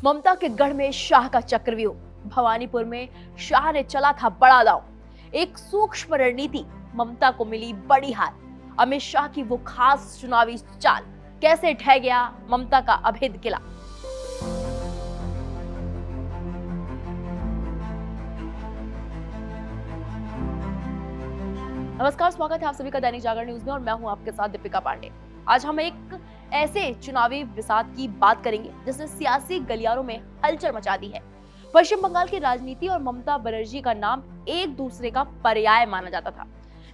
ममता के गढ़ में शाह का चक्रव्यूह। भवानीपुर में शाह ने चला था बड़ा दांव। एक सूक्ष्म रणनीति, ममता को मिली बड़ी हार। अमित शाह की वो खास चुनावी चाल, कैसे ढह गया ममता का अभेद किला। नमस्कार, स्वागत है आप सभी का दैनिक जागरण न्यूज में और मैं हूं आपके साथ दीपिका पांडे। आज हम एक ऐसे चुनावी विवाद की बात करेंगे जिसने सियासी गलियारों में हलचल मचा दी है। पश्चिम बंगाल की राजनीति और ममता बनर्जी का नाम एक दूसरे का पर्याय माना जाता था,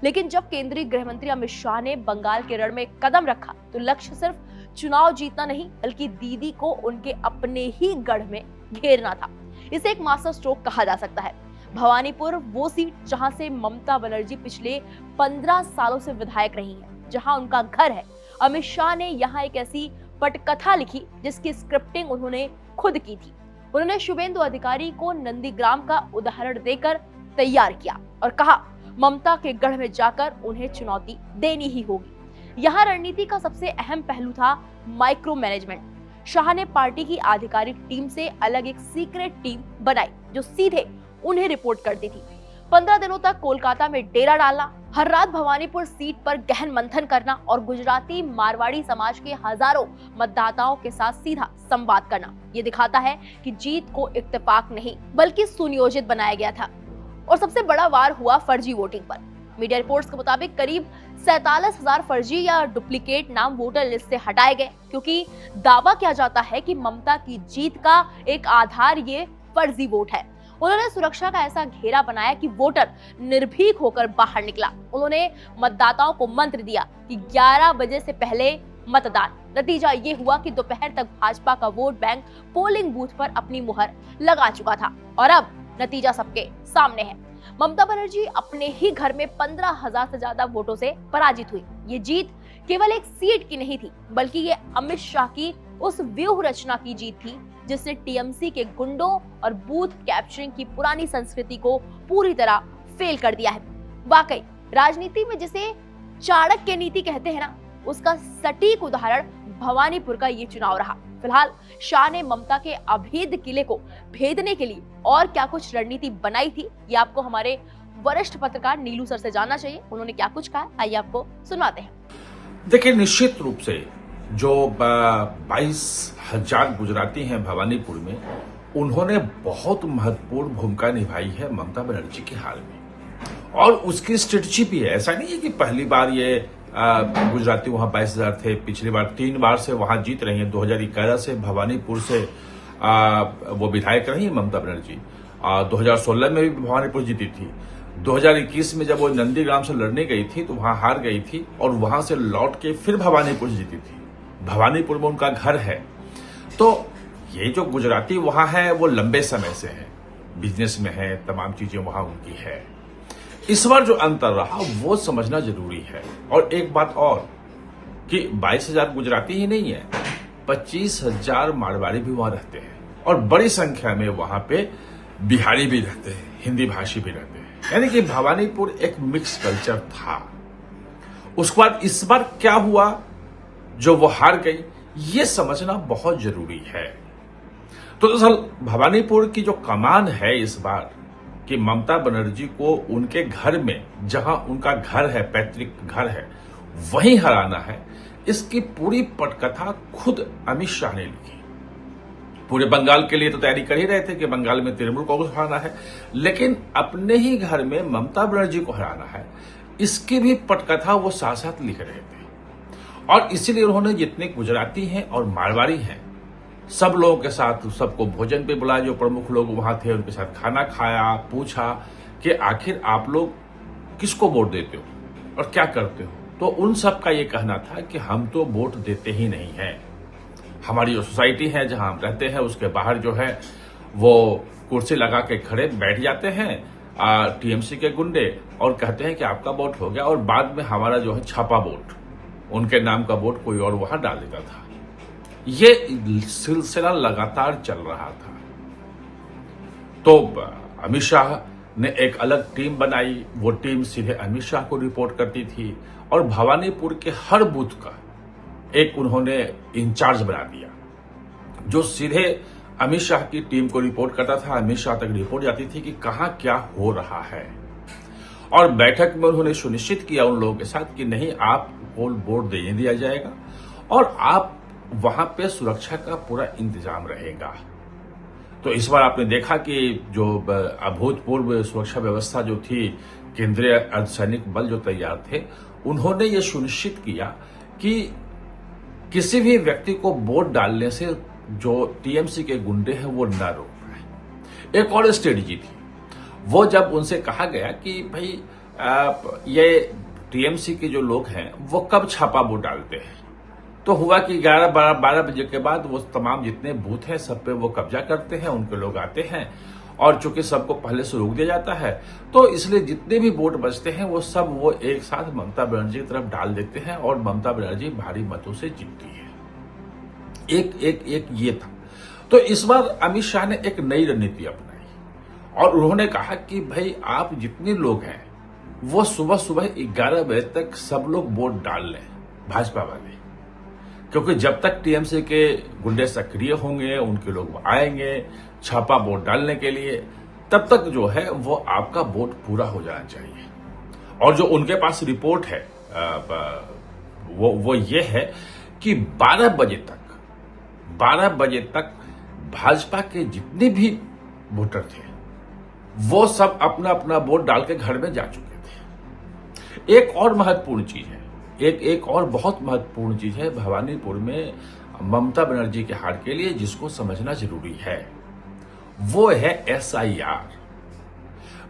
लेकिन जब केंद्रीय गृह मंत्री अमित शाह ने बंगाल के रण में कदम रखा तो लक्ष्य सिर्फ चुनाव जीतना नहीं बल्कि दीदी को उनके अपने ही गढ़ में घेरना था। इसे एक मास्टर स्ट्रोक कहा जा सकता है। भवानीपुर वो सीट जहां से ममता बनर्जी पिछले 15 सालों से विधायक रही हैं, जहां उनका घर है। अमित शाह ने यहां एक ऐसी पटकथा लिखी जिसकी स्क्रिप्टिंग उन्होंने खुद की थी। उन्होंने शुभेंदु अधिकारी को नंदीग्राम का उदाहरण देकर तैयार किया और कहा ममता के गढ़ में जाकर उन्हें चुनौती देनी ही होगी। यहाँ रणनीति का सबसे अहम पहलू था माइक्रो मैनेजमेंट। शाह ने पार्टी की आधिकारिक टीम से अलग एक सीक्रेट टीम बनाई जो सीधे उन्हें रिपोर्ट करती थी। 15 दिनों तक कोलकाता में डेरा डालना, हर रात भवानीपुर सीट पर गहन मंथन करना और गुजराती मारवाड़ी समाज के हजारों मतदाताओं के साथ सीधा संवाद करना, ये दिखाता है कि जीत को इत्तेफाक नहीं बल्कि सुनियोजित बनाया गया था। और सबसे बड़ा वार हुआ फर्जी वोटिंग पर। मीडिया रिपोर्ट्स के मुताबिक करीब 47,000 फर्जी या डुप्लीकेट नाम वोटर लिस्ट से हटाए गए, क्योंकि दावा किया जाता है कि ममता की जीत का एक आधार ये फर्जी वोट है। उन्होंने सुरक्षा का ऐसा घेरा बनाया कि वोटर निर्भीक होकर बाहर निकला। उन्होंने मतदाताओं को मंत्र दिया कि 11 बजे से पहले मतदान। नतीजा ये हुआ कि दोपहर तक भाजपा का वोट बैंक पोलिंग बूथ पर अपनी मुहर लगा चुका था और अब नतीजा सबके सामने है। ममता बनर्जी अपने ही घर में 15,000 से ज्यादा वोटों से पराजित हुई। ये जीत केवल एक सीट की नहीं थी बल्कि ये अमित शाह की उस व्यूह रचना की जीत थी जिसने टीएमसी के गुंडों और बूथ कैप्चरिंग की पुरानी संस्कृति को पूरी तरह फेल कर दिया है। वाकई राजनीति में जिसे चाणक्य नीति कहते हैं ना, उसका सटीक उदाहरण भवानीपुर का ये चुनाव रहा। फिलहाल शाह ने ममता के अभेद किले को भेदने के लिए और क्या कुछ रणनीति बनाई थी, ये आपको हमारे वरिष्ठ पत्रकार नीलू सर से जानना चाहिए। उन्होंने क्या कुछ कहा, आइए आपको सुनवाते हैं। देखिए, निश्चित रूप से जो 22,000 गुजराती हैं भवानीपुर में, उन्होंने बहुत महत्वपूर्ण भूमिका निभाई है ममता बनर्जी के हाल में। और उसकी स्ट्रेटजी भी है। ऐसा नहीं है कि पहली बार ये गुजराती वहां 22,000 थे, पिछली बार 3 बार से वहां जीत रही हैं। 2011 से भवानीपुर से वो विधायक रही ममता बनर्जी। 2016 में भी भवानीपुर जीती थी। 2021 में जब वो नंदीग्राम से लड़ने गई थी तो वहां हार गई थी और वहां से लौट के फिर भवानीपुर जीती थी। भवानीपुर में उनका घर है। तो ये जो गुजराती वहां है वो लंबे समय से है, बिजनेस में है, तमाम चीजें वहां उनकी है। इस बार जो अंतर रहा वो समझना जरूरी है। और एक बात और कि 22,000 गुजराती ही नहीं है, 25,000 मारवाड़ी भी वहां रहते हैं और बड़ी संख्या में वहां पे बिहारी भी रहते हैं, हिंदी भाषी भी रहते हैं। यानी कि भवानीपुर एक मिक्स कल्चर था। उसके बाद इस बार क्या हुआ जो वो हार गई, ये समझना बहुत जरूरी है। तो दरअसल भवानीपुर की जो कमान है इस बार कि ममता बनर्जी को उनके घर में, जहां उनका घर है, पैतृक घर है, वहीं हराना है, इसकी पूरी पटकथा खुद अमित शाह ने लिखी। पूरे बंगाल के लिए तो तैयारी कर ही रहे थे कि बंगाल में तृणमूल कांग्रेस हराना है, लेकिन अपने ही घर में ममता बनर्जी को हराना है, इसकी भी पटकथा वो साथ साथ लिख रहे थे। और इसीलिए उन्होंने जितने गुजराती हैं और मारवाड़ी हैं, सब लोगों के साथ सबको भोजन पे बुलाया, जो प्रमुख लोग वहां थे उनके साथ खाना खाया, पूछा कि आखिर आप लोग किसको वोट देते हो और क्या करते हो। तो उन सब का ये कहना था कि हम तो वोट देते ही नहीं हैं। हमारी जो सोसाइटी है जहां हम रहते हैं उसके बाहर जो है वो कुर्सी लगा के खड़े बैठ जाते हैं टीएमसी के गुंडे और कहते हैं कि आपका वोट हो गया, और बाद में हमारा जो है छापा वोट, उनके नाम का वोट कोई और वहां डाल देता था। ये सिलसिला लगातार चल रहा था। तो अमित शाह ने एक अलग टीम बनाई, वो टीम सीधे अमित शाह को रिपोर्ट करती थी और भवानीपुर के हर बूथ का एक उन्होंने इंचार्ज बना दिया जो सीधे अमित शाह की टीम को रिपोर्ट करता था, अमित शाह तक रिपोर्ट जाती थी कि कहां क्या हो रहा है। और बैठक में उन्होंने सुनिश्चित किया उन लोगों के साथ कि नहीं, आपको वोट देने दिया जाएगा और आप वहां पे सुरक्षा का पूरा इंतजाम रहेगा। तो इस बार आपने देखा कि जो अभूतपूर्व सुरक्षा व्यवस्था जो थी, केंद्रीय अर्धसैनिक बल जो तैयार थे, उन्होंने ये सुनिश्चित किया कि किसी भी व्यक्ति को वोट डालने से जो टीएमसी के गुंडे हैं वो न रोक पाए। एक और स्ट्रेटजी थी, वो जब उनसे कहा गया कि भाई ये टीएमसी के जो लोग हैं वो कब छापा वोट डालते हैं, तो हुआ कि 11-12 बजे के बाद वो तमाम जितने बूथ हैं सब पे वो कब्जा करते हैं, उनके लोग आते हैं और चूंकि सबको पहले से रोक दिया जाता है तो इसलिए जितने भी वोट बचते हैं वो सब वो एक साथ ममता बनर्जी की तरफ डाल देते हैं और ममता बनर्जी भारी मतों से जीतती है। एक ये था। तो इस बार अमित शाह ने एक नई रणनीति अपनाई और उन्होंने कहा कि भाई आप जितने लोग हैं वो सुबह सुबह 11 बजे तक सब लोग वोट डाल लें, भाजपा वाले, क्योंकि जब तक टीएमसी के गुंडे सक्रिय होंगे, उनके लोग आएंगे छापा वोट डालने के लिए, तब तक जो है वो आपका वोट पूरा हो जाना चाहिए। और जो उनके पास रिपोर्ट है वो ये है कि 12 बजे तक भाजपा के जितने भी वोटर थे वो सब अपना अपना वोट डाल के घर में जा चुके थे। एक और महत्वपूर्ण चीज है, एक और बहुत महत्वपूर्ण चीज है भवानीपुर में ममता बनर्जी के हार के लिए जिसको समझना जरूरी है, वो है एसआईआर।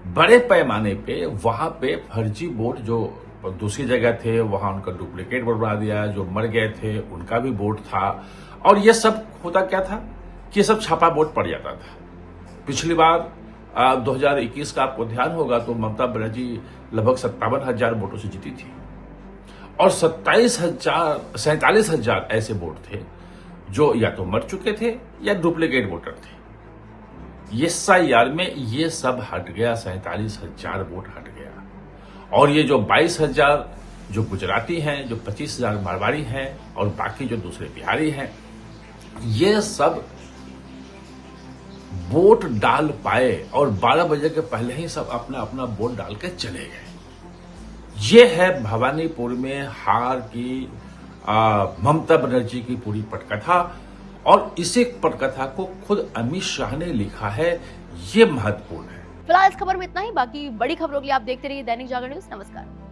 बड़े पैमाने पे वहां पे फर्जी वोट जो दूसरी जगह थे वहां उनका डुप्लीकेट वोट बना दिया, जो मर गए थे उनका भी वोट था। और ये सब होता क्या था कि सब छापा वोट पड़ जाता था। पिछली बार 2021 का आपको ध्यान होगा तो ममता बनर्जी लगभग 57,000 वोटों से जीती थी और 47,000 ऐसे वोट थे जो या तो मर चुके थे या डुप्लीकेट वोटर थे। ये एसआईआर में ये सब हट गया, 47,000 वोट हट गया। और ये जो 22,000 जो गुजराती हैं, जो 25,000 मारवाड़ी हैं और बाकी जो दूसरे बिहारी हैं, ये सब वोट डाल पाए और 12 बजे के पहले ही सब अपना अपना वोट डाल के चले गए। ये है भवानीपुर में हार की ममता बनर्जी की पूरी पटकथा और इसी पटकथा को खुद अमित शाह ने लिखा है। ये महत्वपूर्ण है। फिलहाल इस खबर में इतना ही। बाकी बड़ी खबरों के लिए आप देखते रहिए दैनिक जागरण न्यूज। नमस्कार।